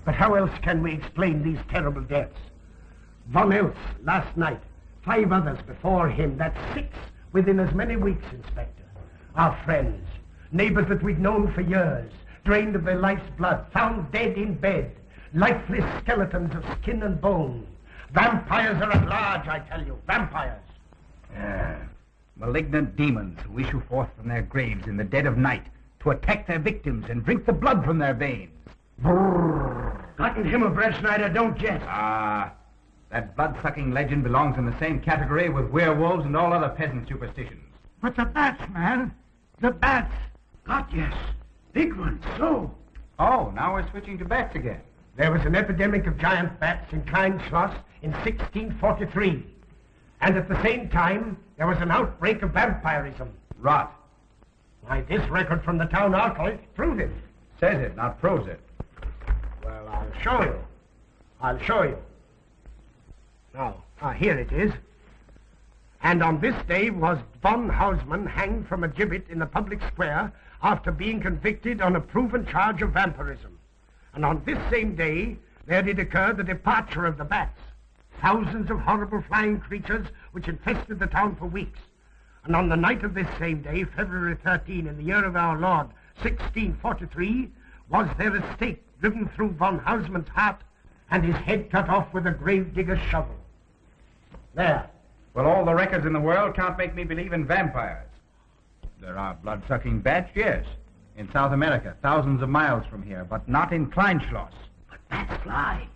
But how else can we explain these terrible deaths? Von Elst last night, 5 others before him, that's 6 within as many weeks, Inspector. Our friends, neighbors that we'd known for years, drained of their life's blood, found dead in bed, lifeless skeletons of skin and bone. Vampires are at large, I tell you, vampires. Malignant demons who issue forth from their graves in the dead of night to attack their victims and drink the blood from their veins. Brrr. Gotten him of Red Schneider, don't jest. That blood-sucking legend belongs in the same category with werewolves and all other peasant superstitions. But the bats, man. The bats. God, yes. Big ones, so. Oh, now we're switching to bats again. There was an epidemic of giant bats in Klein Schloss in 1643. And at the same time, there was an outbreak of vampirism. Rot. Why, this record from the town archive proves it. Says it, not proves it. Well, I'll show you. I'll show you. Now, here it is. And on this day was von Hausmann hanged from a gibbet in the public square after being convicted on a proven charge of vampirism. And on this same day, there did occur the departure of the bats, thousands of horrible flying creatures which infested the town for weeks. And on the night of this same day, February 13, in the year of our Lord, 1643, was there a stake driven through von Hausmann's heart and his head cut off with a grave digger's shovel. There. Well, all the records in the world can't make me believe in vampires. There are blood-sucking bats, yes. In South America, thousands of miles from here, but not in Kleinschloss. But bats fly.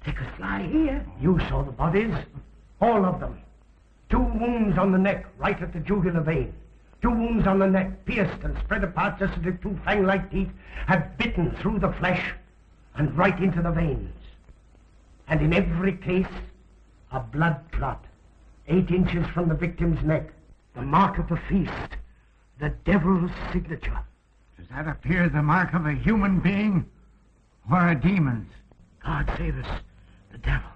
They could fly here. You saw the bodies. All of them. 2 wounds on the neck, right at the jugular vein. 2 wounds on the neck, pierced and spread apart just as if 2 fang-like teeth had bitten through the flesh and right into the veins. And in every case, a blood clot, 8 inches from the victim's neck. The mark of the feast. The devil's signature. Does that appear the mark of a human being or a demon's? God save us, the devil's.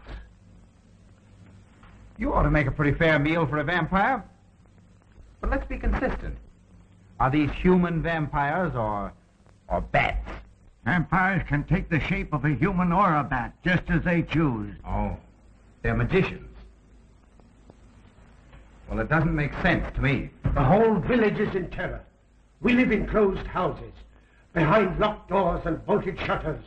You ought to make a pretty fair meal for a vampire. But let's be consistent. Are these human vampires or bats? Vampires can take the shape of a human or a bat, just as they choose. Oh, they're magicians. Well, it doesn't make sense to me. The whole village is in terror. We live in closed houses, behind locked doors and bolted shutters,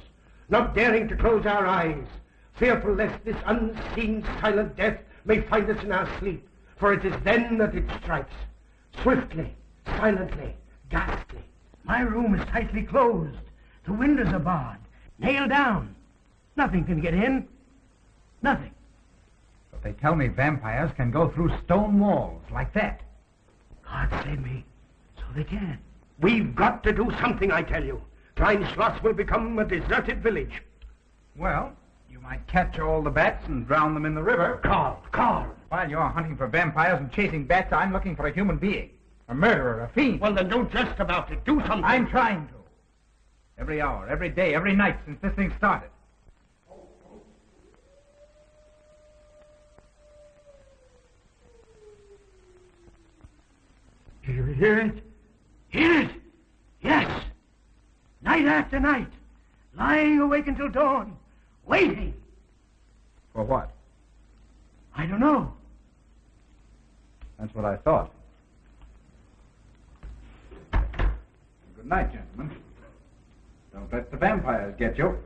not daring to close our eyes, fearful lest this unseen silent death may find us in our sleep, for it is then that it strikes, swiftly, silently, ghastly. My room is tightly closed. The windows are barred, nailed down. Nothing can get in. Nothing. But they tell me vampires can go through stone walls like that. God save me. So they can. We've got to do something, I tell you. Klein Schloss will become a deserted village. Well, you might catch all the bats and drown them in the river. Carl. While you're hunting for vampires and chasing bats, I'm looking for a human being. A murderer, a fiend. Well, then don't jest about it. Do something. I'm trying to. Every hour, every day, every night since this thing started. Do you hear it? Hear it? Yes. Night after night. Lying awake until dawn. Waiting. For what? I don't know. That's what I thought. Good night, gentlemen. Don't let the vampires get you.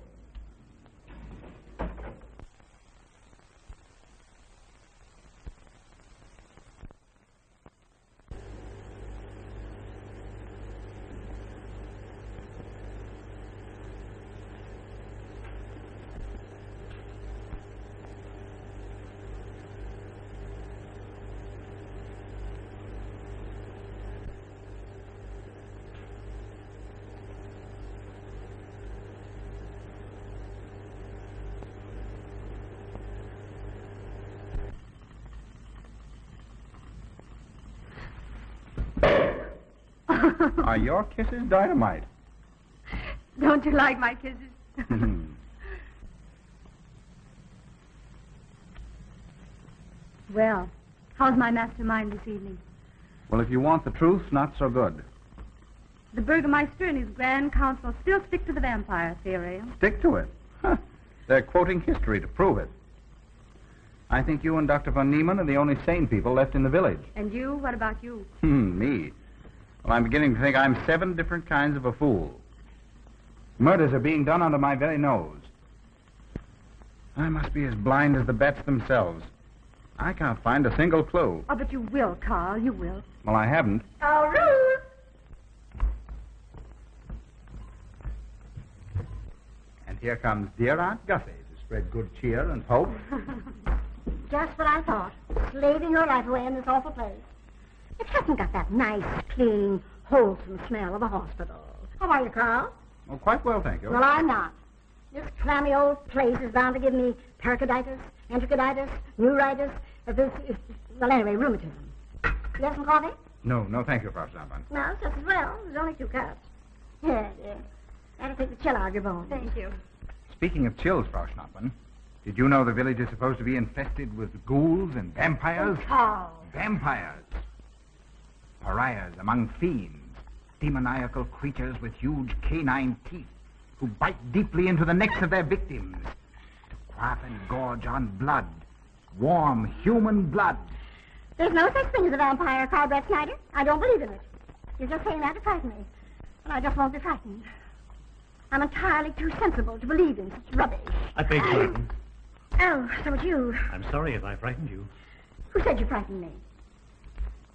Are your kisses dynamite? Don't you like my kisses? Well, how's my mastermind this evening? Well, if you want the truth, not so good. The Burgermeister and his Grand Council still stick to the vampire theory. Stick to it. Huh. They're quoting history to prove it. I think you and Dr. von Niemann are the only sane people left in the village. And you? What about you? Me? Well, I'm beginning to think I'm 7 different kinds of a fool. Murders are being done under my very nose. I must be as blind as the bats themselves. I can't find a single clue. Oh, but you will, Carl. You will. Well, I haven't. Oh, Ruth! And here comes dear Aunt Gussie to spread good cheer and hope. Just what I thought. Slaving your life away in this awful place. It hasn't got that nice, clean, wholesome smell of a hospital. How are you, Carl? Oh, quite well, thank you. Well, I'm not. This clammy old place is bound to give me pericarditis, enterocolitis, neuritis, well, anyway, rheumatism. You have some coffee? No, thank you, Frau Stammmann. No, it's just as well. There's only 2 cups. Here, dear. That'll take the chill out of your bones. Thank you. Speaking of chills, Frau Schnappmann, did you know the village is supposed to be infested with ghouls and vampires? Oh, Carl. Vampires. Pariahs among fiends. Demoniacal creatures with huge canine teeth who bite deeply into the necks of their victims to quaff and gorge on blood. Warm human blood. There's no such thing as a vampire, Carl Brett Snyder. I don't believe in it. You're just saying that to frighten me. And I just won't be frightened. I'm entirely too sensible to believe in such rubbish. I beg pardon. Oh, so it's you. I'm sorry if I frightened you. Who said you frightened me?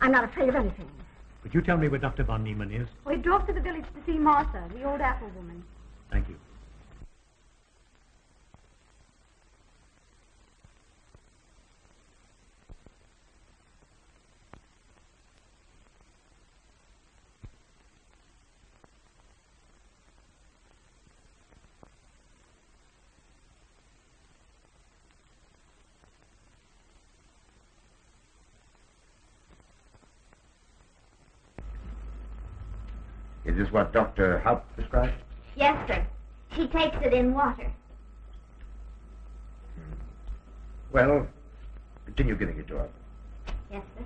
I'm not afraid of anything. Could you tell me where Dr. von Niemann is? We drove to the village to see Martha, the old apple woman. Thank you. Is this what Dr. Haupt prescribed? Yes, sir. She takes it in water. Well, continue giving it to her. Yes, sir.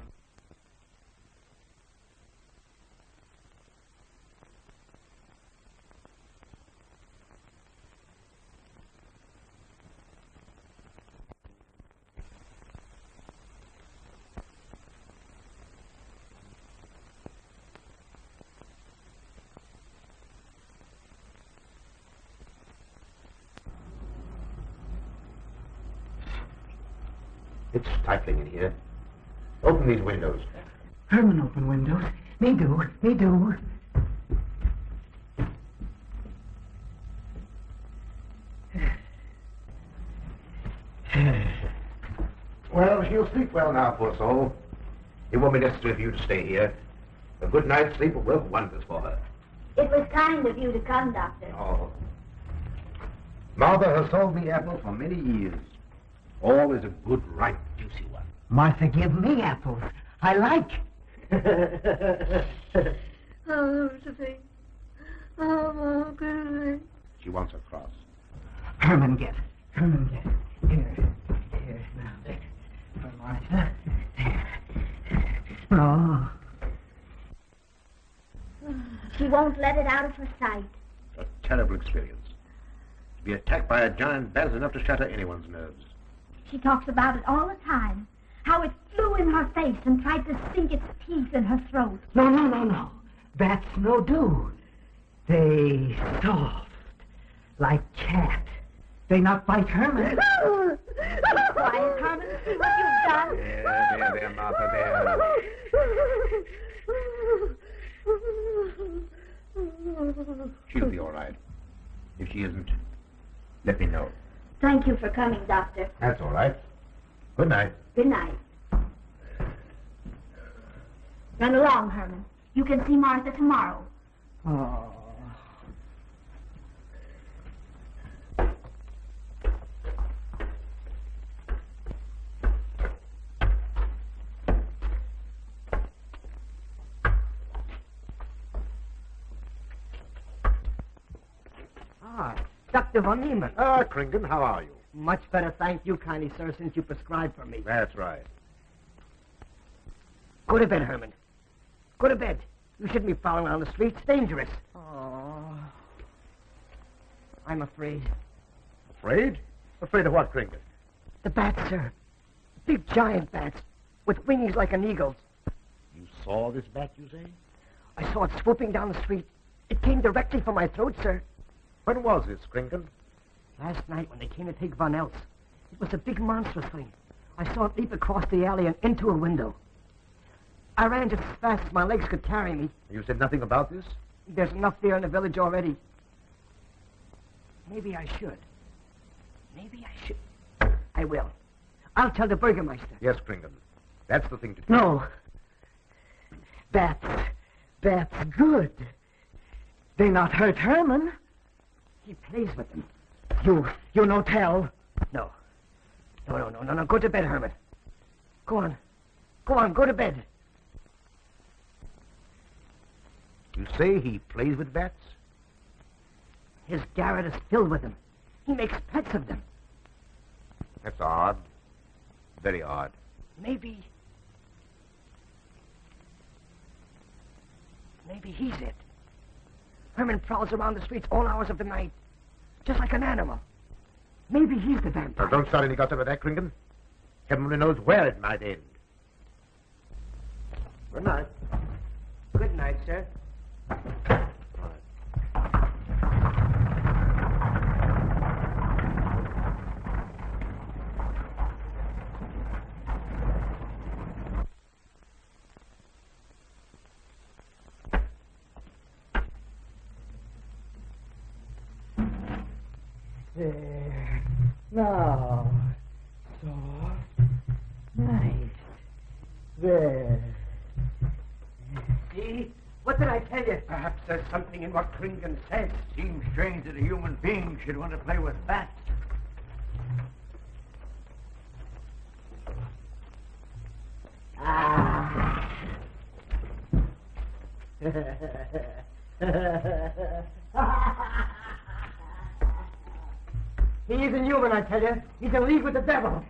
It's stifling in here. Open these windows. Herman open windows. Me do. Well, she'll sleep well now, poor soul. It won't be necessary for you to stay here. A good night's sleep will work wonders for her. It was kind of you to come, Doctor. Oh. Martha has sold me apples for many years. All is a good, ripe, juicy one. Martha, give me apples. I like. Oh, Josephine. Oh, good. She wants a cross. Herman, get. Here. Now, there. For Martha. There. Oh. She won't let it out of her sight. A terrible experience. To be attacked by a giant bat is enough to shatter anyone's nerves. She talks about it all the time. How it flew in her face and tried to sink its teeth in her throat. No. Bats no do. They soft, like cat. They not bite Herman. Quiet, Herman. See what you've done. There, Martha, there. She'll be all right. If she isn't, let me know. Thank you for coming, Doctor. That's all right. Good night. Good night. Run along, Herman. You can see Martha tomorrow. Oh. Dr. von Niemann. Ah, Kringen, how are you? Much better, thank you kindly, sir, since you prescribed for me. That's right. Go to bed, Herman. Go to bed. You shouldn't be prowling around the streets. It's dangerous. Oh. I'm afraid. Afraid? Afraid of what, Kringle? The bats, sir. Big giant bats with wings like an eagle's. You saw this bat, you say? I saw it swooping down the street. It came directly for my throat, sir. When was this, Kringle? Last night when they came to take Von Eltz. It was a big monstrous thing. I saw it leap across the alley and into a window. I ran just as fast as my legs could carry me. You said nothing about this? There's enough there in the village already. Maybe I should. Maybe I should. I will. I'll tell the Burgermeister. Yes, Kringle. That's the thing to do. No. Bats. Bats good. They not hurt Herman. He plays with them. You no tell. No. No. Go to bed, Herman. Go on. Go to bed. You say he plays with bats? His garret is filled with them. He makes pets of them. That's odd. Very odd. Maybe he's it. Herman prowls around the streets all hours of the night, just like an animal. Maybe he's the vampire. Now, don't start any gossip with that, Kringle. Heaven only knows where it might end. Good night. Good night, sir. There. Now. Soft. Nice. There. See? What did I tell you? Perhaps there's something in what Kringle says. Seems strange that a human being should want to play with bats. He isn't human, I tell you. He's in league with the devil.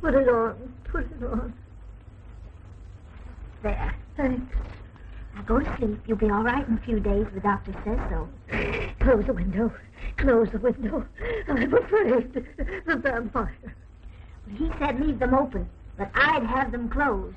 Put it on. Put it on. There. Thanks. Now go to sleep. You'll be all right in a few days. The doctor says so. Close the window. Close the window. I'm afraid. The vampire. He said leave them open, but I'd have them closed.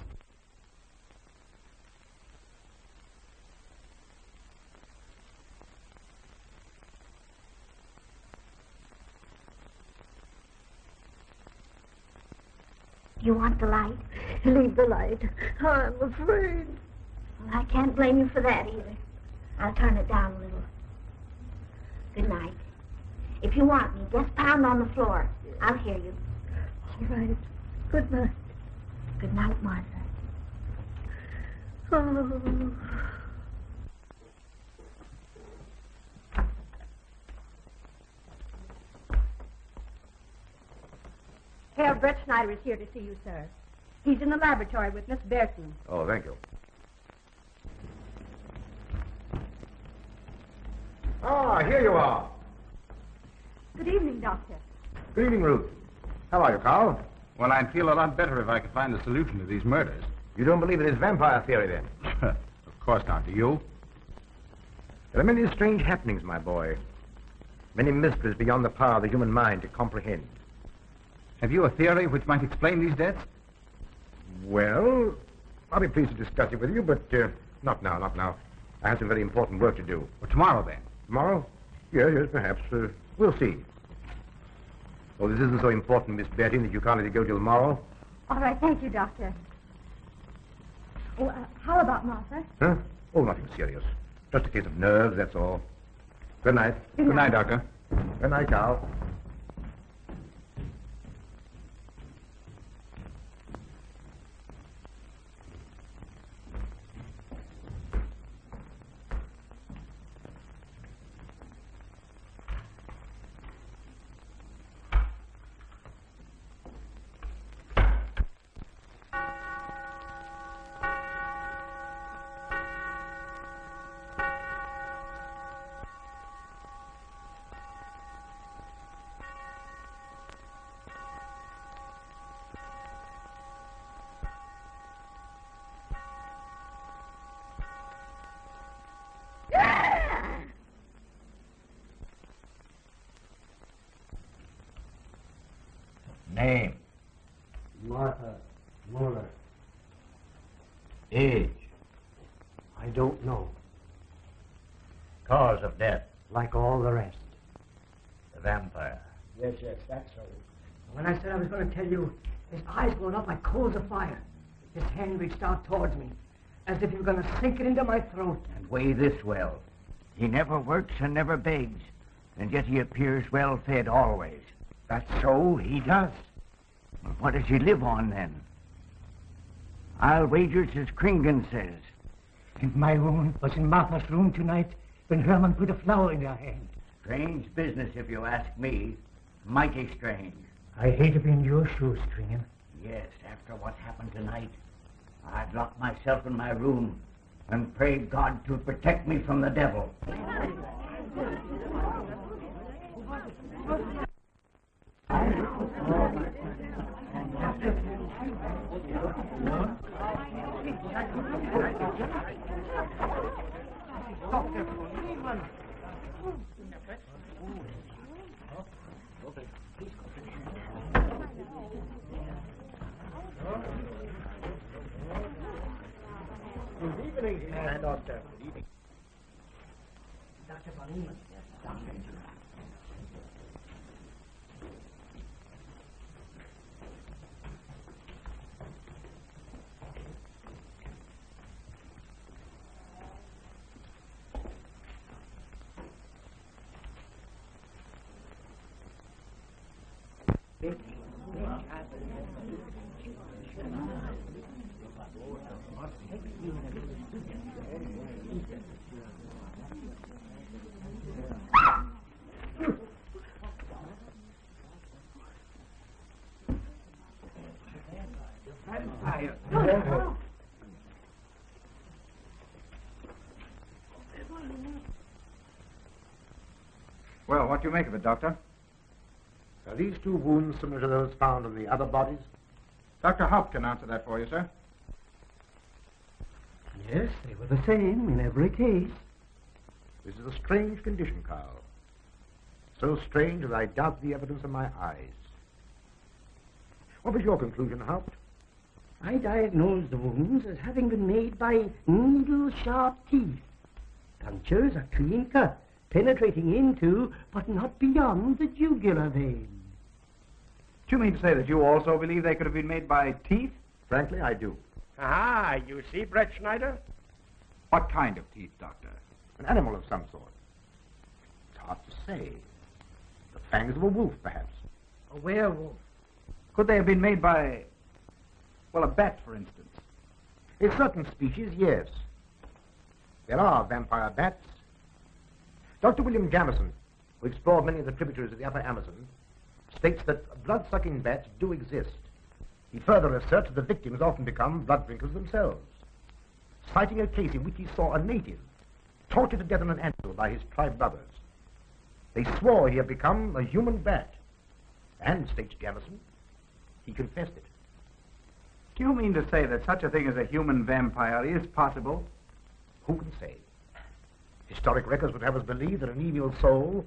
You want the light? Leave the light. I'm afraid. Well, I can't blame you for that either. I'll turn it down a little. Good night. If you want me, just pound on the floor. I'll hear you. All right. Good night. Good night, Martha. Oh. Herr Brett Schneider is here to see you, sir. He's in the laboratory with Miss Berton. Oh, thank you. Ah, here you are. Good evening, Doctor. Good evening, Ruth. How are you, Carl? Well, I'd feel a lot better if I could find the solution to these murders. You don't believe in his vampire theory, then? Of course not. Do you? There are many strange happenings, my boy. Many mysteries beyond the power of the human mind to comprehend. Have you a theory which might explain these deaths? Well, I'll be pleased to discuss it with you, but not now. I have some very important work to do. Well, tomorrow, then. Tomorrow? Yes, perhaps. We'll see. Oh, this isn't so important, Miss Betty, that you can't let it go till tomorrow. All right, thank you, Doctor. Oh, how about Martha? Huh? Oh, nothing serious. Just a case of nerves, that's all. Good night. Good night, Doctor. Good night, Carl. Name? Martha Muller. Age? I don't know. Cause of death? Like all the rest. The vampire. Yes, that's so. When I said I was going to tell you, his eyes going up like coals of fire. His hand reached out towards me, as if he were going to sink it into my throat. And weigh this well. He never works and never begs, and yet he appears well fed always. That's so, he does. Well, what does he live on, then? I'll wager it's as Kringen says. And my own was in Martha's room tonight when Herman put a flower in her hand. Strange business, if you ask me. Mighty strange. I hate to be in your shoes, Kringen. Yes, after what happened tonight, I'd lock myself in my room and pray God to protect me from the devil. Good evening, Doctor. Good evening. Dr. Von Niemann. Well, what do you make of it, Doctor? Are these two wounds similar to those found on the other bodies? Dr. Haupt can answer that for you, sir. Yes, they were the same in every case. This is a strange condition, Carl. So strange that I doubt the evidence of my eyes. What was your conclusion, Haupt? I diagnosed the wounds as having been made by needle-sharp teeth. Punctures are clean cut, penetrating into, but not beyond, the jugular vein. Do you mean to say that you also believe they could have been made by teeth? Frankly, I do. Ah, you see, Brett Schneider? What kind of teeth, Doctor? An animal of some sort. It's hard to say. The fangs of a wolf, perhaps. A werewolf. Could they have been made by, well, a bat, for instance? In certain species, yes. There are vampire bats. Dr. William Jamison, who explored many of the tributaries of the upper Amazon, states that blood-sucking bats do exist. He further asserts that the victims often become blood drinkers themselves, citing a case in which he saw a native tortured to death on an anthill by his tribe brothers. They swore he had become a human bat, and, states Jamison, he confessed it. Do you mean to say that such a thing as a human vampire is possible? Who can say? Historic records would have us believe that an evil soul,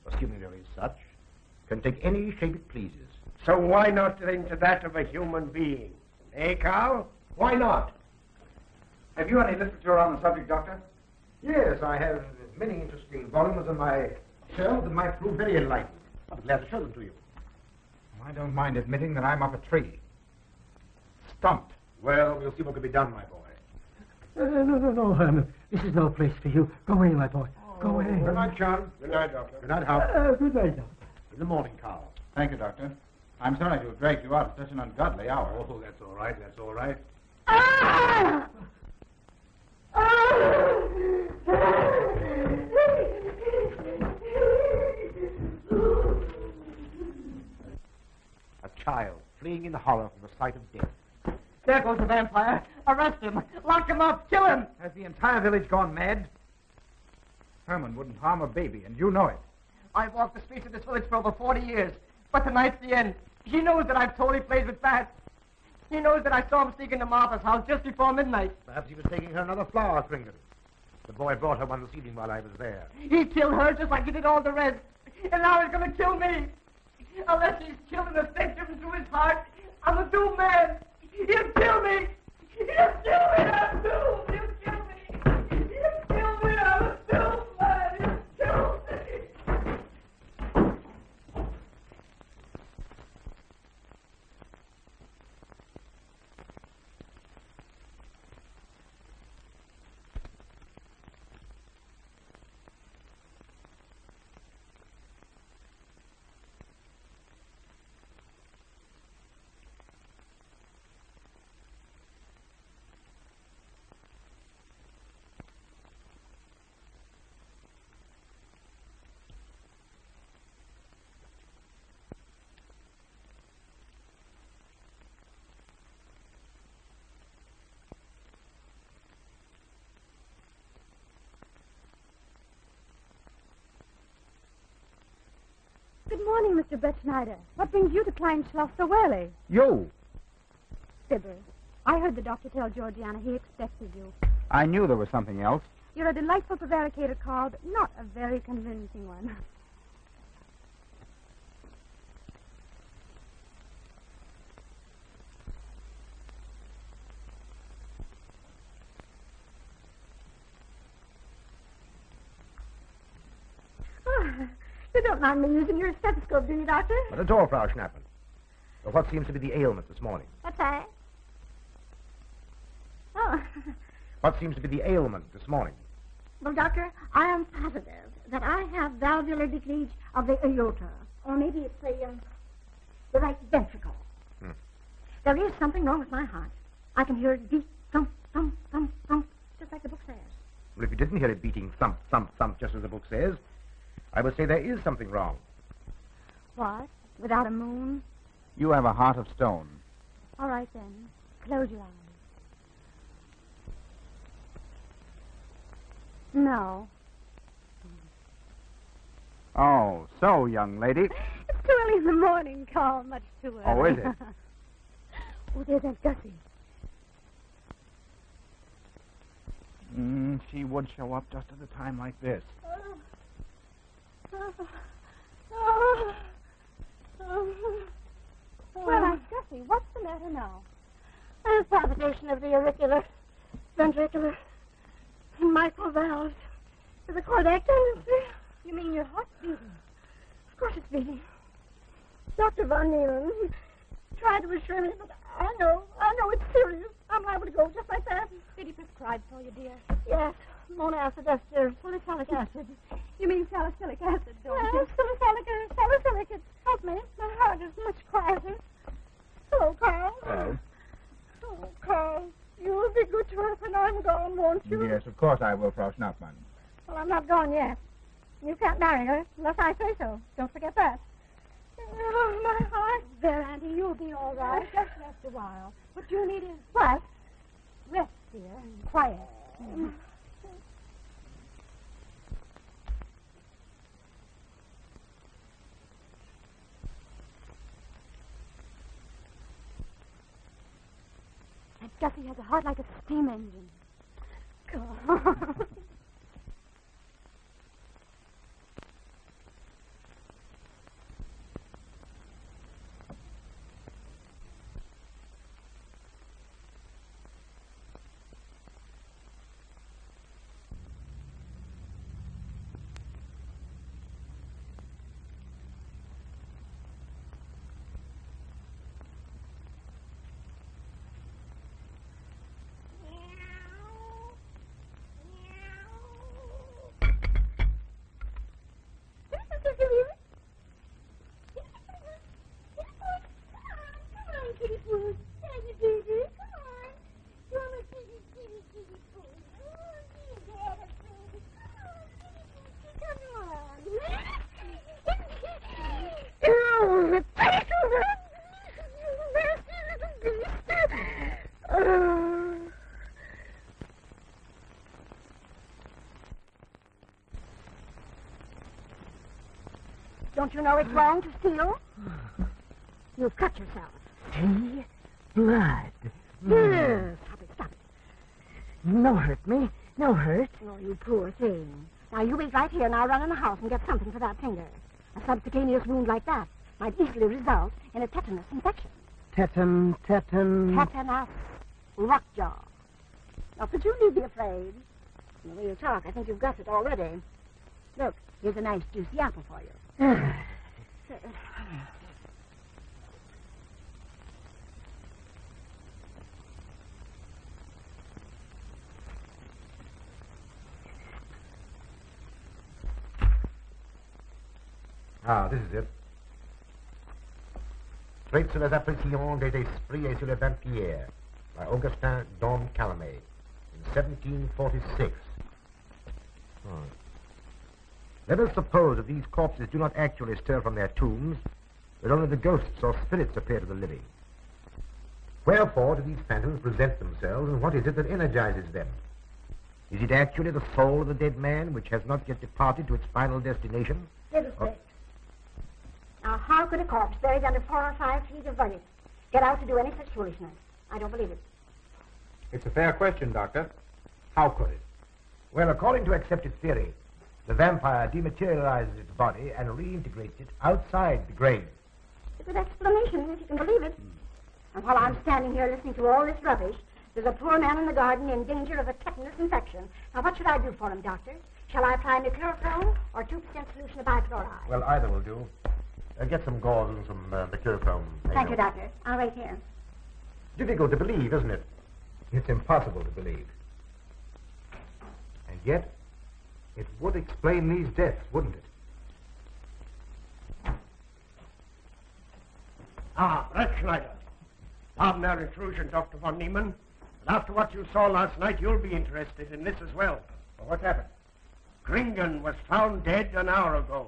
assuming there is such, can take any shape it pleases. So why not into that of a human being? Eh, Carl? Why not? Have you any literature on the subject, Doctor? Yes, I have many interesting volumes on my shelf that might prove very enlightening. I'll be glad to show them to you. I don't mind admitting that I'm up a tree. Stumped. Well, we'll see what can be done, my boy. No, Herman. This is no place for you. Go away, my boy. Go away. Good night, John. Good night, Doctor. Good night, Hal. Good night, Doctor. In the morning, Carl. Thank you, Doctor. I'm sorry to have dragged you out at such an ungodly hour. Oh, that's all right. That's all right. A child fleeing in horror from the sight of death. There goes the vampire. Arrest him. Lock him up. Kill him. Has the entire village gone mad? Herman wouldn't harm a baby, and you know it. I've walked the streets of this village for over 40 years. But tonight's the end. He knows that I've told he plays with bats. He knows that I saw him sneak into Martha's house just before midnight. Perhaps he was taking her another flower, Kringen. The boy brought her one this evening while I was there. He killed her just like he did all the rest. And now he's going to kill me. Unless he's killing the victim through his heart, I'm a doomed man. He'll kill me. He'll kill me. I'm doomed. He'll kill me. He'll kill me. I'm a doomed man. He'll kill me. Good morning, Mr. Brett Schneider. What brings you to Kleinschloss so early? You. Fibber. I heard the doctor tell Georgiana he expected you. I knew there was something else. You're a delightful prevaricator, Carl, but not a very convincing one. You don't mind me using your stethoscope, do you, Doctor? Not at all, Frau Schnappen. So what seems to be the ailment this morning? What's that? Oh. What seems to be the ailment this morning? Well, Doctor, I am positive that I have valvular leakage of the aorta. Or maybe it's the right ventricle. There is something wrong with my heart. I can hear it beat, thump, thump, thump, thump, just like the book says. Well, if you didn't hear it beating thump, thump, thump, just as the book says, I would say there is something wrong. What? Without a moon? You have a heart of stone. All right, then. Close your eyes. No. Oh, so, young lady. It's too early in the morning, Carl. Much too early. Oh, is it? Oh, there's Aunt Gussie. She would show up just at a time like this. Well, Aunt Gussie, what's the matter now? A palpitation of the auricular, ventricular, and mitral valves. Is the cardiac tendency? You mean your heart's beating? Of course it's beating. Dr. Von Neelen tried to assure me, but I know it's serious. I'm liable to go just like that. Did he prescribe for you, dear? Yes, monacid ester, salicylic acid. You mean salicylic acid, don't Yes, you? salicylic. Help me. My heart is much quieter. Hello, Carl. Hello. Oh, Carl, you'll be good to her when I'm gone, won't you? Yes, of course I will, Frau Schnappmann. Well, I'm not gone yet. You can't marry her unless I say so. Don't forget that. Oh, my heart. There, Auntie, you'll be all right. Just rest a while. What you need is What? rest, dear, and quiet. Aunt Gussie has a heart like a steam engine. God. Don't you know it's wrong to steal? You've cut yourself. See? Blood. Stop it. No hurt me. No hurt. Oh, you poor thing. Now, you wait right here and I'll run in the house and get something for that finger. A subcutaneous wound like that might easily result in a tetanus infection. Tetanus lockjaw. Not that you need be afraid. From the way you talk, I think you've got it already. Look, here's a nice juicy apple for you. Ah, this is it. Traits sur les appréciations des esprits et sur les vampires by Augustin Dom Calame in 1746. Let us suppose that these corpses do not actually stir from their tombs, but only the ghosts or spirits appear to the living. Wherefore do these phantoms present themselves, and what is it that energizes them? Is it actually the soul of the dead man which has not yet departed to its final destination? Fiddlestick. Now, how could a corpse buried under 4 or 5 feet of vomit get out to do any such foolishness? I don't believe it. It's a fair question, Doctor. How could it? Well, according to accepted theory, the vampire dematerializes its body and reintegrates it outside the grave. It's a good explanation, if you can believe it. And while I'm standing here listening to all this rubbish, there's a poor man in the garden in danger of a tetanus infection. Now, what should I do for him, Doctor? Shall I apply mercurochrome or 2% solution of bichloride? Well, either will do. Get some gauze and some mercurochrome. Thank you, Doctor. I'll wait here. Difficult to believe, isn't it? It's impossible to believe. And yet, it would explain these deaths, wouldn't it? Ah, Brett Schneider. Pardon our intrusion, Dr. von Niemann. But after what you saw last night, you'll be interested in this as well. Well, what happened? Kringen was found dead an hour ago,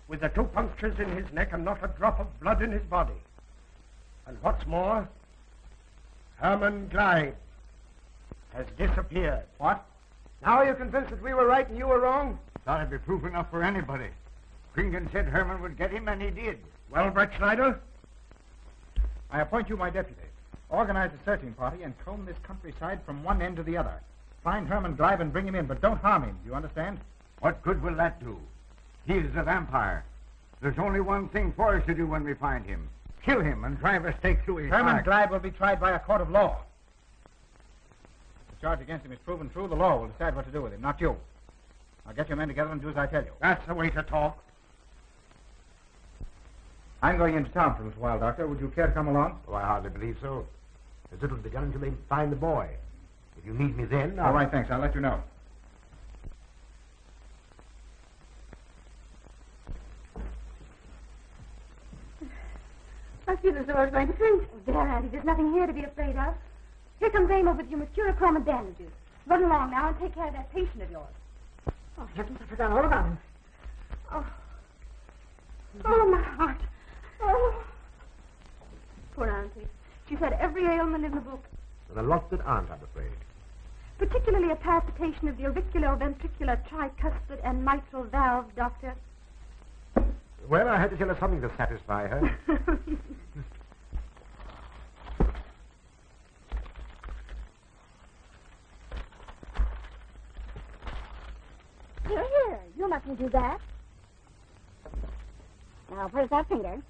with the 2 punctures in his neck and not a drop of blood in his body. And what's more, Herman Gleib has disappeared. What? Now you're convinced that we were right and you were wrong? Thought it'd be proof enough for anybody. Kringen said Herman would get him, and he did. Well, Brett Schneider? I appoint you my deputy. Organize a searching party and comb this countryside from one end to the other. Find Herman Gleib and bring him in, but don't harm him. Do you understand? What good will that do? He is a vampire. There's only one thing for us to do when we find him. Kill him and drive a stake through his Herman heart. Gleib will be tried by a court of law. If the charge against him is proven true, the law will decide what to do with him, not you. Now get your men together and do as I tell you. That's the way to talk. I'm going into town for a little while, Doctor. Would you care to come along? Oh, I hardly believe so. There's little to be done until they find the boy. If you need me then, All right, thanks. I'll let you know. I feel as though I was going to faint. Oh, there, Auntie, there's nothing here to be afraid of. Here comes Amo with your mercurochrome and bandages. Run along now and take care of that patient of yours. Oh, heavens, I forgot all about him. Oh, my heart. Oh. Poor Auntie. She's had every ailment in the book. and a lot that aren't, I'm afraid. Particularly a palpitation of the auriculoventricular tricuspid and mitral valve, Doctor. Well, I had to tell her something to satisfy her. Here, you mustn't do that. Now, where's that finger?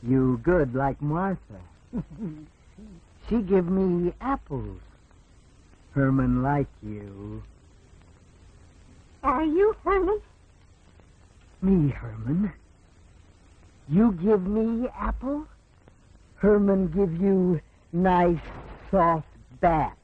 You good like Martha. She give me apples. Herman like you. Are you Herman? Me, Herman. You give me apple. Herman give you nice soft bat.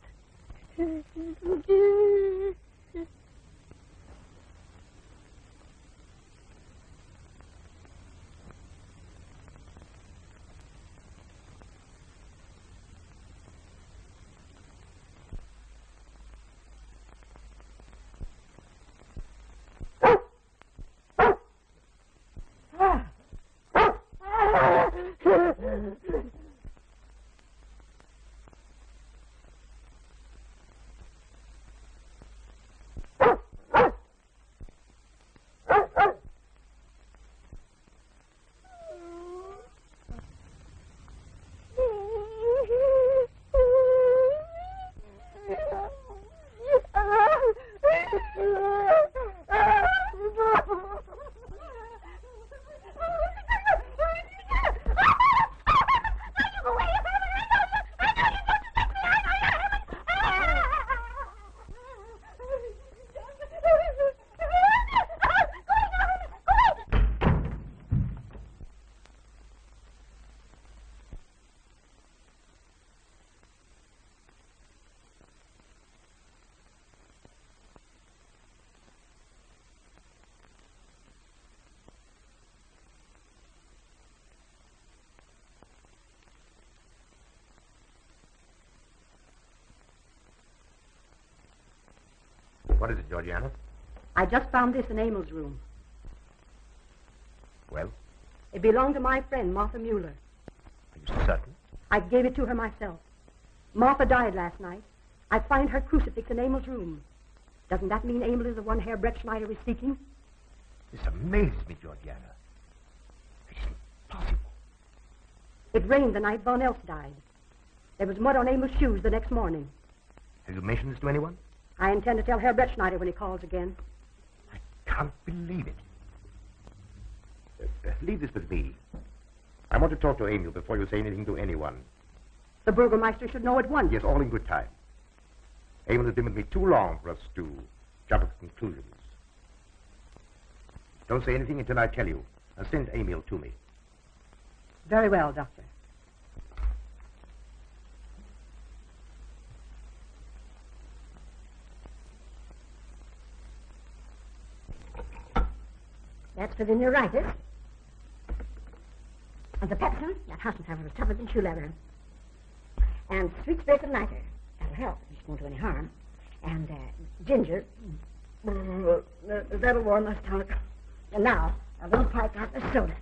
What is it, Georgiana? I just found this in Emil's room. Well? It belonged to my friend, Martha Mueller. Are you certain? I gave it to her myself. Martha died last night. I find her crucifix in Emil's room. Doesn't that mean Emil is the one Herr Brettschneider is seeking? This amazes me, Georgiana. It's impossible. It rained the night Von Elst died. There was mud on Emil's shoes the next morning. Have you mentioned this to anyone? I intend to tell Herr Brettschneider when he calls again. I can't believe it. Leave this with me. I want to talk to Emil before you say anything to anyone. The Burgermeister should know at once. Yes, all in good time. Emil has been with me too long for us to jump at conclusions. Don't say anything until I tell you. Now send Emil to me. Very well, Doctor. That's for the neuritis. And the pepsin, that Hassenpfeffer was tougher than shoe leather. And sweet spirit of nitre, that'll help if it won't do any harm. And ginger, that'll warm my stomach. And now, a little pipe out of soda.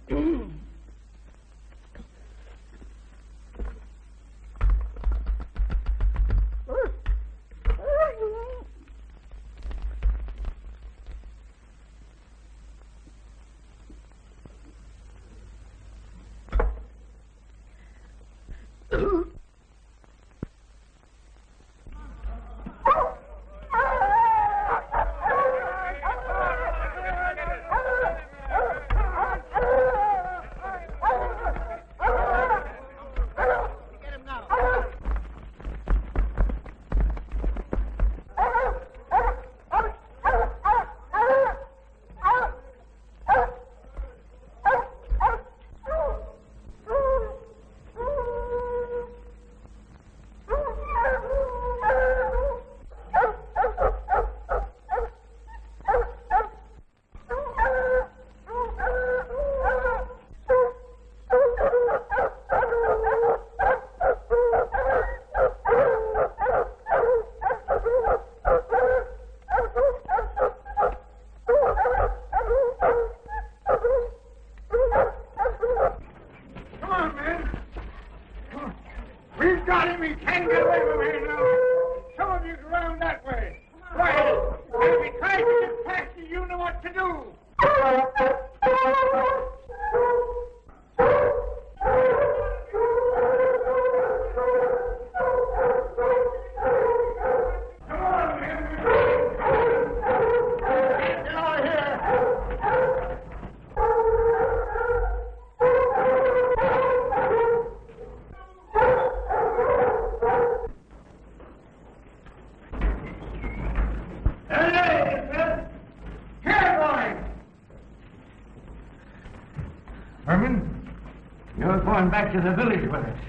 Back to the village with us.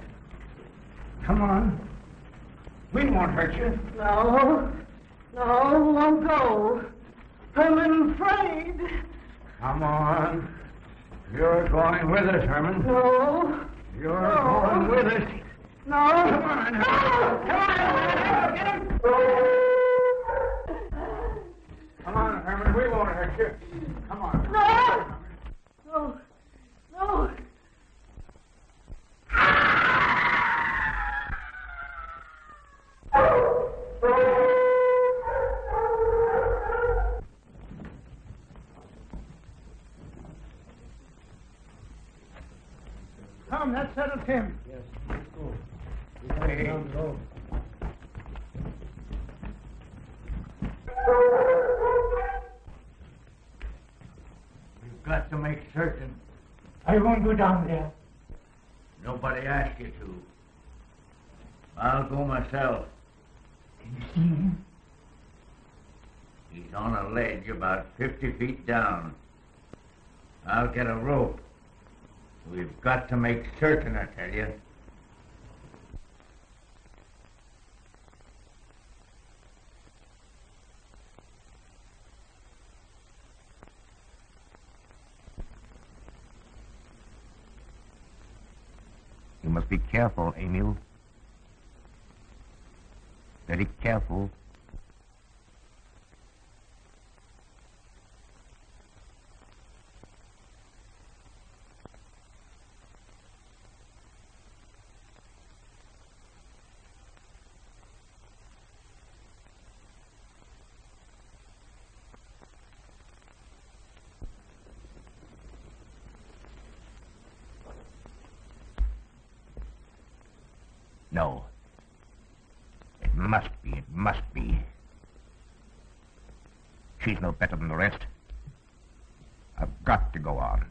Come on. We won't hurt you. No, won't go. I'm afraid. Come on. You're going with us, Herman. No. You're going with us. No. Come on. No. Come on. Get him. Come on, Herman. We won't hurt you. Come on. No. No. Come, that settles him. Yes, let's go. We're going down the road. We've got to make certain. I won't go down there. Nobody asked you to. I'll go myself. Can you see him? He's on a ledge about 50 feet down. I'll get a rope. We've got to make certain, I tell you. You must be careful, Emil. Very careful. No. It must be, it must be. She's no better than the rest. I've got to go on.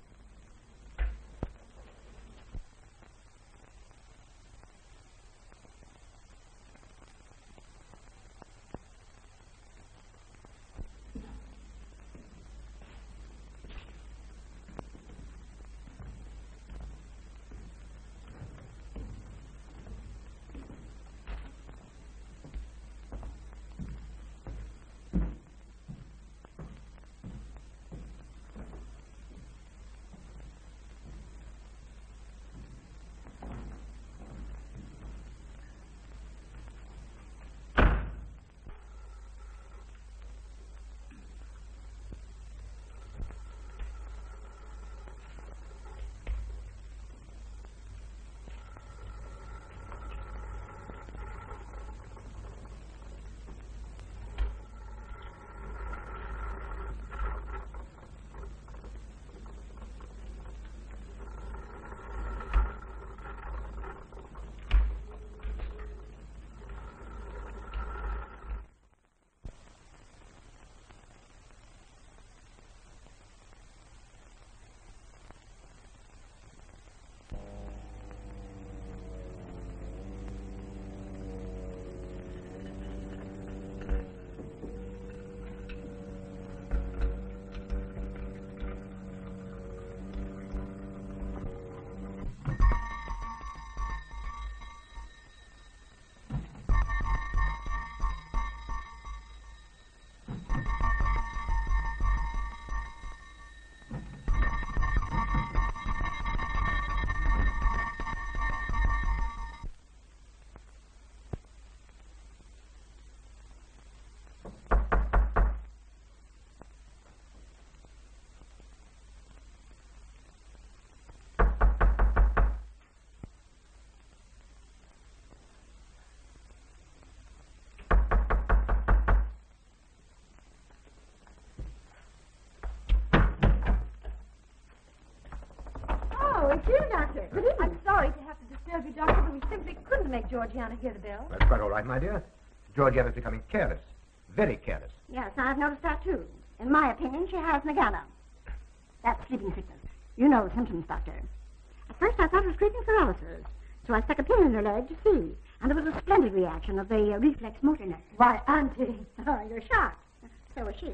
It's you, Doctor. Good evening. I'm sorry to have to disturb you, Doctor, but we simply couldn't make Georgiana hear the bell. That's quite all right, my dear. Georgiana's becoming careless. Very careless. Yes, I've noticed that, too. In my opinion, she has Nagana. That's sleeping sickness. You know the symptoms, Doctor. At first, I thought it was sleeping paralysis, so I stuck a pin in her leg to see. And it was a splendid reaction of the reflex motor nerve. Why, Auntie. Oh, you're shocked. So is she.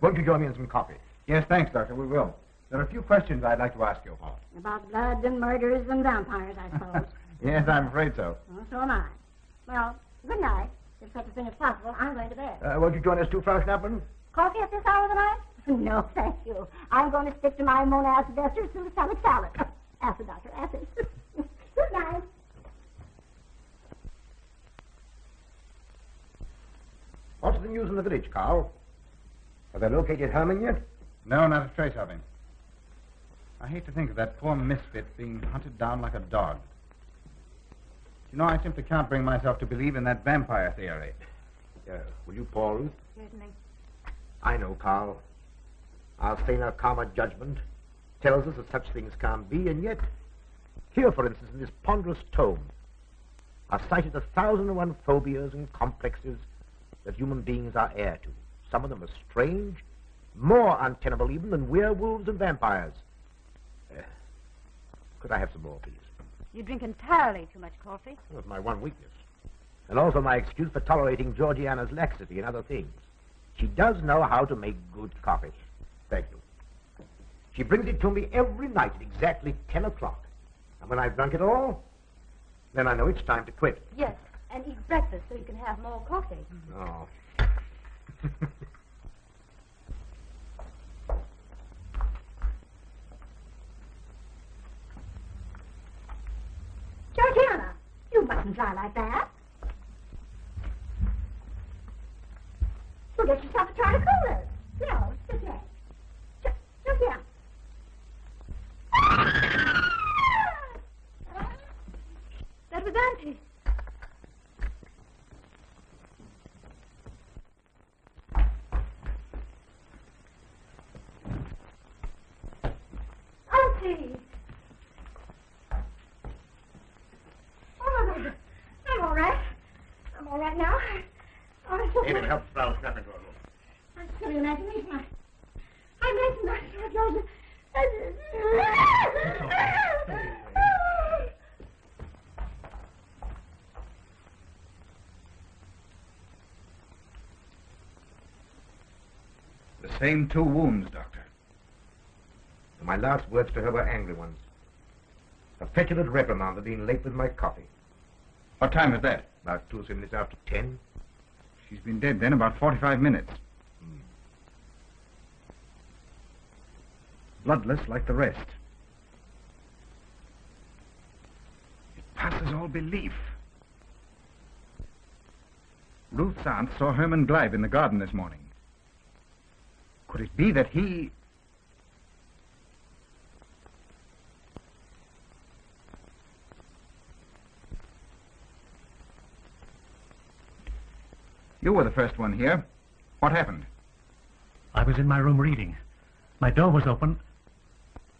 Won't you join me in some coffee? Yes, thanks, Doctor. We will. There are a few questions I'd like to ask you. About blood and murders and vampires, I suppose. Yes, I'm afraid so. Well, so am I. Well, good night. If such a thing is possible, I'm going to bed. Won't you join us too, Frau Schnappmann? Coffee at this hour of the night? No, thank you. I'm going to stick to my monacid ester suicide salad. Acid, Doctor, acid. Good night. What's the news in the village, Carl? Have they located Herman yet? No, not a trace of him. I hate to think of that poor misfit being hunted down like a dog. You know, I simply can't bring myself to believe in that vampire theory. Will you, Paul? Certainly. I know, Carl. Our saner, calmer judgment tells us that such things can't be, and yet, here, for instance, in this ponderous tome, are cited 1,001 phobias and complexes that human beings are heir to. Some of them are strange, more untenable even than werewolves and vampires. Could I have some more, please? You drink entirely too much coffee. That's my one weakness. And also my excuse for tolerating Georgiana's laxity and other things. She does know how to make good coffee. Thank you. She brings it to me every night at exactly 10 o'clock. And when I've drunk it all, then I know it's time to quit. Yes, and eat breakfast so you can have more coffee. Oh. Georgiana, you mustn't fly like that. You'll get yourself a try to cool it. No, just here. Just here. That was Auntie. Auntie! Oh, Emil, help Frau snap into her room. I'm silly imagination. I imagine I saw yours. The same 2 wounds, Doctor. My last words to her were angry ones. A petulant reprimand for being late with my coffee. What time is that? About 2 or 3 minutes after 10. She's been dead then about 45 minutes. Bloodless like the rest. It passes all belief. Ruth's aunt saw Herman Gleib in the garden this morning. Could it be that he... You were the first one here. What happened? I was in my room reading. My door was open.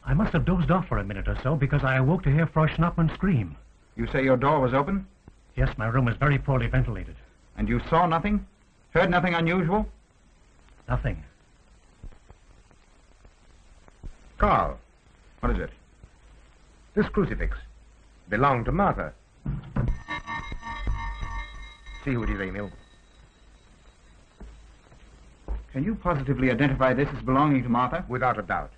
I must have dozed off for a minute or so because I awoke to hear Frau Schnappmann scream. You say your door was open? Yes, my room is very poorly ventilated. And you saw nothing? Heard nothing unusual? Nothing. Carl. What is it? This crucifix belonged to Martha. See who it is, Emil. Can you positively identify this as belonging to Martha? Without a doubt.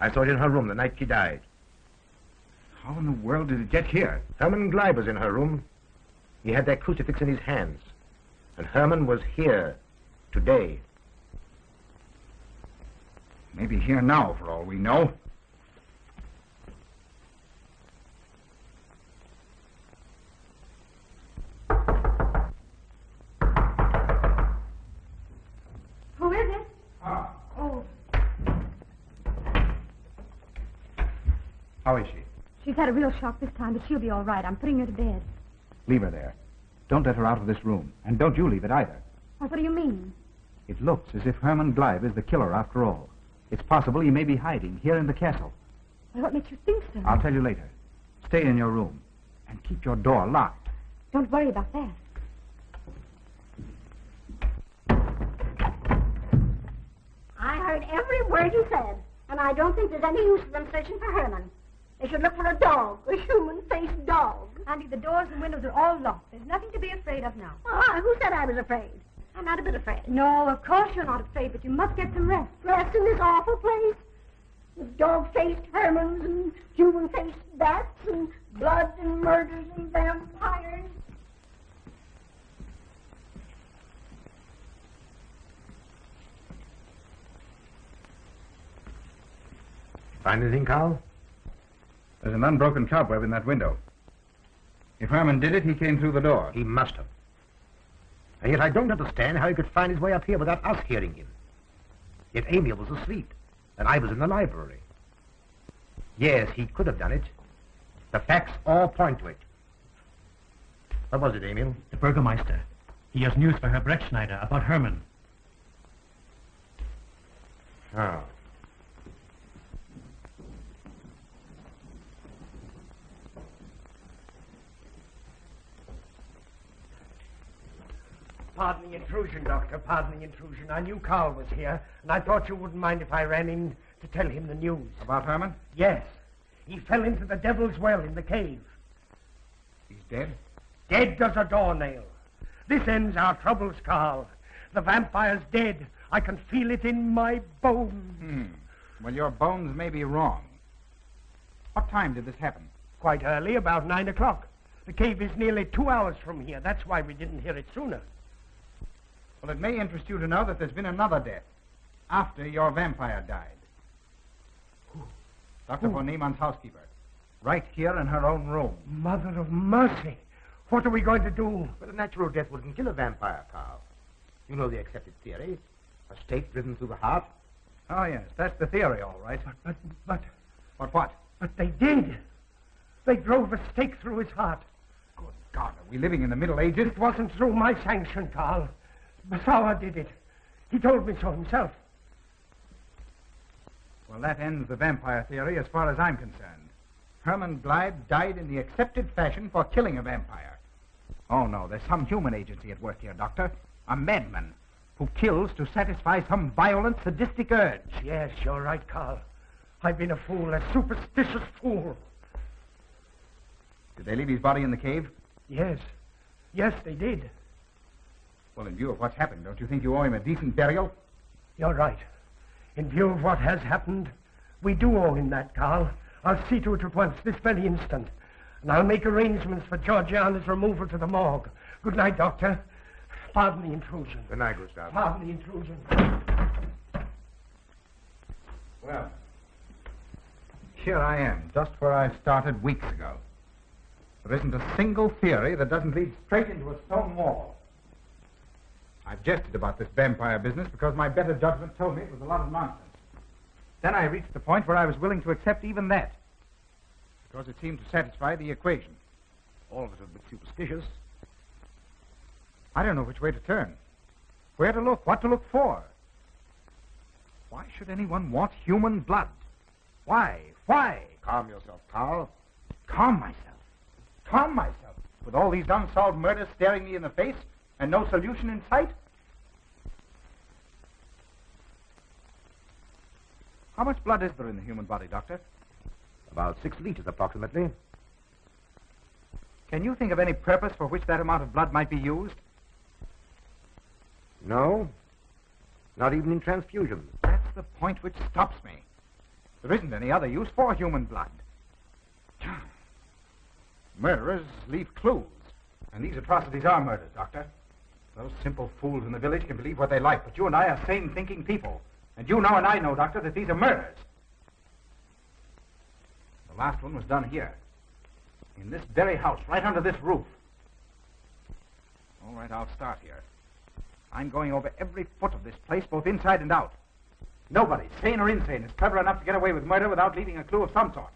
I saw it in her room the night she died. How in the world did it get here? Herman Gleib was in her room. He had that crucifix in his hands. And Herman was here today. Maybe here now, for all we know. Who is it? Oh. How is she? She's had a real shock this time, but she'll be all right. I'm putting her to bed. Leave her there. Don't let her out of this room. And don't you leave it either. What do you mean? It looks as if Herman Gleib is the killer after all. It's possible he may be hiding here in the castle. Well, what makes you think so? I'll tell you later. Stay in your room and keep your door locked. Don't worry about that. I heard every word you said, and I don't think there's any use of them searching for Herman. They should look for a dog, a human-faced dog. Auntie, the doors and windows are all locked. There's nothing to be afraid of now. Who said I was afraid? I'm not a bit afraid. No, of course you're not afraid, but you must get some rest. Rest in this awful place? With dog-faced Hermans and human-faced bats and blood and murders and vampires. Find anything, Carl? There's an unbroken cobweb in that window. If Herman did it, he came through the door. He must have. And yet I don't understand how he could find his way up here without us hearing him. Yet Emil was asleep, and I was in the library. Yes, he could have done it. The facts all point to it. What was it, Emil? The Burgermeister. He has news for Herr Brettschneider about Herman. Oh. Pardon the intrusion, Doctor. Pardon the intrusion. I knew Carl was here, and I thought you wouldn't mind if I ran in to tell him the news. About Herman? Yes. He fell into the Devil's Well in the cave. He's dead? Dead as a doornail. This ends our troubles, Carl. The vampire's dead. I can feel it in my bones. Well, your bones may be wrong. What time did this happen? Quite early, about 9 o'clock. The cave is nearly 2 hours from here. That's why we didn't hear it sooner. Well, it may interest you to know that there's been another death after your vampire died. Dr. von Niemann's housekeeper. Right here in her own room. Mother of mercy. What are we going to do? But a natural death wouldn't kill a vampire, Carl. You know the accepted theory. A stake driven through the heart. Oh, yes, that's the theory, all right. But... What? But they did. They drove a stake through his heart. Good God, are we living in the Middle Ages? It wasn't through my sanction, Carl. Basawa did it. He told me so himself. Well, that ends the vampire theory as far as I'm concerned. Herman Gleib died in the accepted fashion for killing a vampire. Oh, no, there's some human agency at work here, Doctor. A madman who kills to satisfy some violent, sadistic urge. Yes, you're right, Carl. I've been a fool, a superstitious fool. Did they leave his body in the cave? Yes. Yes, they did. Well, in view of what's happened, don't you think you owe him a decent burial? You're right. In view of what has happened, we do owe him that, Carl. I'll see to it at once, this very instant. And I'll make arrangements for Georgiana's removal to the morgue. Good night, Doctor. Pardon the intrusion. Good night, Gustav. Pardon the intrusion. Well, here I am, just where I started weeks ago. There isn't a single theory that doesn't lead straight into a stone wall. I've jested about this vampire business because my better judgment told me it was a lot of nonsense. Then I reached the point where I was willing to accept even that, because it seemed to satisfy the equation. All of it a bit superstitious. I don't know which way to turn, where to look, what to look for. Why should anyone want human blood? Why? Why? Calm yourself, Carl. Calm myself. Calm myself. With all these unsolved murders staring me in the face and no solution in sight? How much blood is there in the human body, Doctor? About 6 liters, approximately. Can you think of any purpose for which that amount of blood might be used? No. Not even in transfusion. That's the point which stops me. There isn't any other use for human blood. Murderers leave clues. And these atrocities are murders, Doctor. Those simple fools in the village can believe what they like, but you and I are sane, thinking people. And you know and I know, Doctor, that these are murders. The last one was done here. In this very house, right under this roof. All right, I'll start here. I'm going over every foot of this place, both inside and out. Nobody, sane or insane, is clever enough to get away with murder without leaving a clue of some sort.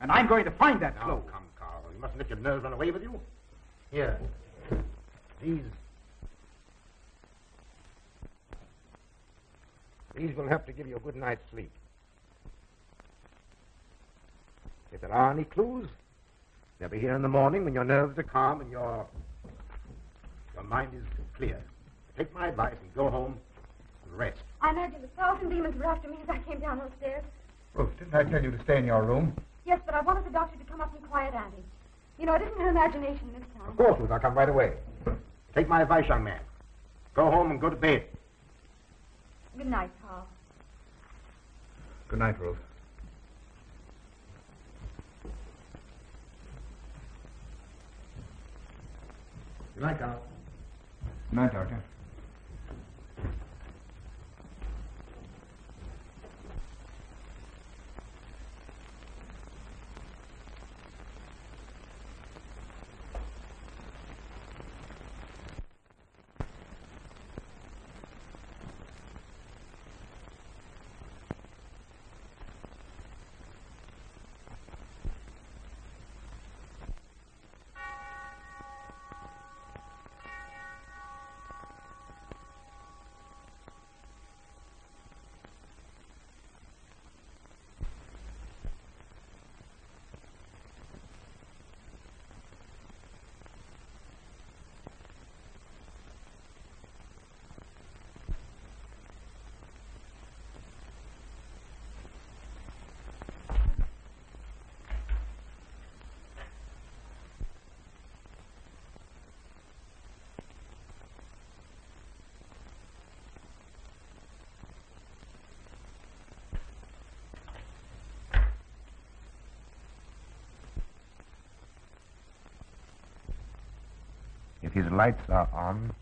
And I'm going to find that clue. Come, Carl. You mustn't let your nerves run away with you. Here. These will help to give you a good night's sleep. If there are any clues, they'll be here in the morning when your nerves are calm and your mind is clear. Take my advice and go home and rest. I imagine 1,000 demons were after me as I came down those stairs. Ruth, didn't I tell you to stay in your room? Yes, but I wanted the doctor to come up and quiet Auntie. You know, it isn't her imagination this time. Of course, Ruth, I'll come right away. Take my advice, young man. Go home and go to bed. Good night, Carl. Good night, Ruth. Good night, Carl. Good night, Doctor. If his lights are on,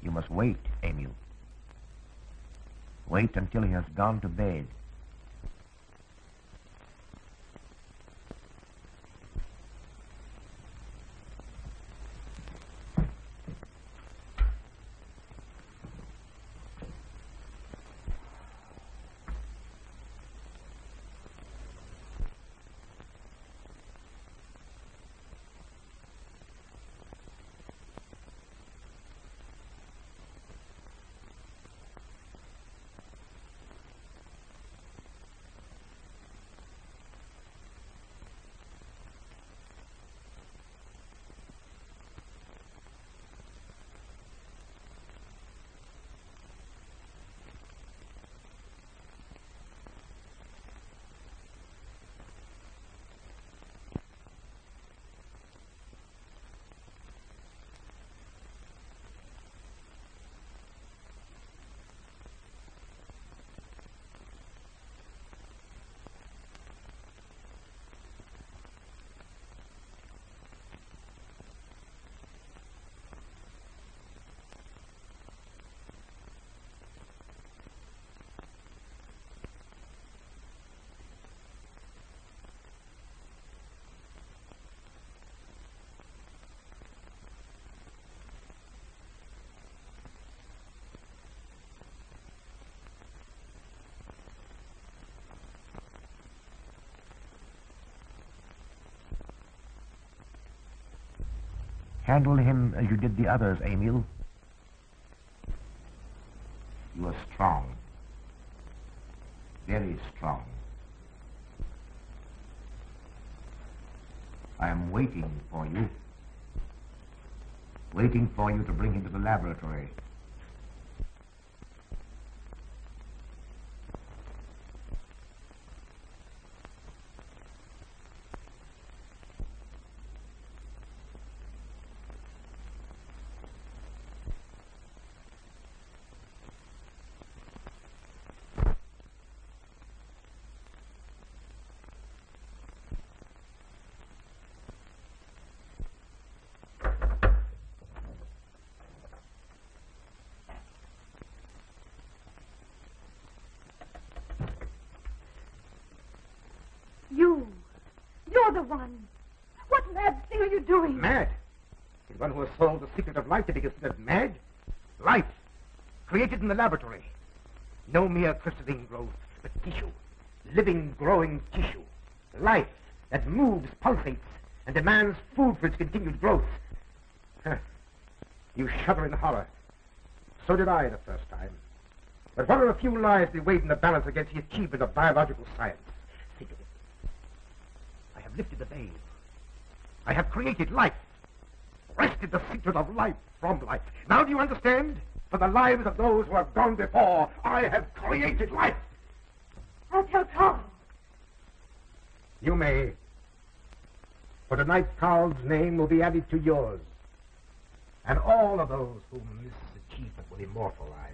you must wait, Emil. Wait until he has gone to bed. handle him as you did the others, Emil? You are strong. Very strong. I am waiting for you. Waiting for you to bring him to the laboratory. You're the one. What mad thing are you doing? Mad? Is one who has solved the secret of life to be considered mad? Life, created in the laboratory. No mere crystalline growth, but tissue. Living, growing tissue. Life that moves, pulsates, and demands food for its continued growth. Huh. You shudder in horror. So did I the first time. But what are a few lives they weighed in the balance against the achievement of biological science? Think of it. I have lifted the veil. I have created life. Wrested the secret of life from life. Now do you understand? For the lives of those who have gone before, I have created life. I'll tell Carl. You may. For tonight, Carl's name will be added to yours. And all of those whom this achievement will immortalize.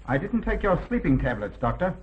I didn't take your sleeping tablets, Doctor.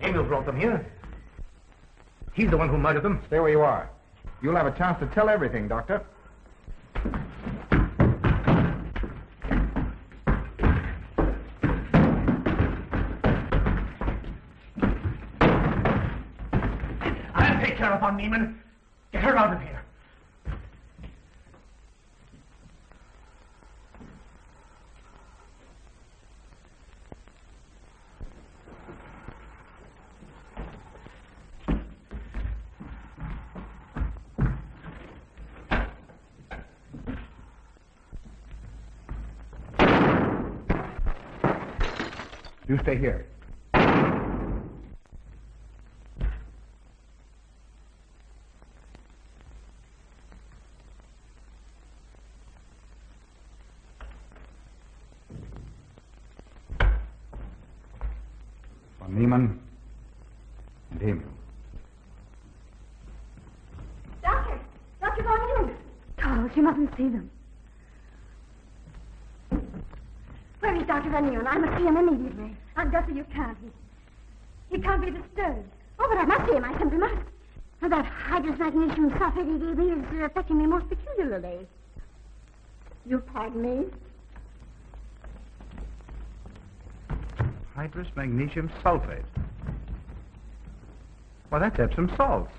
Emil brought them here. He's the one who murdered them. Stay where you are. You'll have a chance to tell everything, Doctor. I'll take care of Von Niemann. Get her out of here. You stay here. Von Niemann and Emil. Doctor! Dr. Von Niemann! Carl, you mustn't see them. Where is Dr. Onion? I must see him immediately. Aunt Gussie, you can't. He can't be disturbed. Oh, but I must see him. I simply must. That hydrous magnesium sulfate is affecting me most peculiarly. You pardon me? Hydrous magnesium sulfate. Well, that's Epsom salts.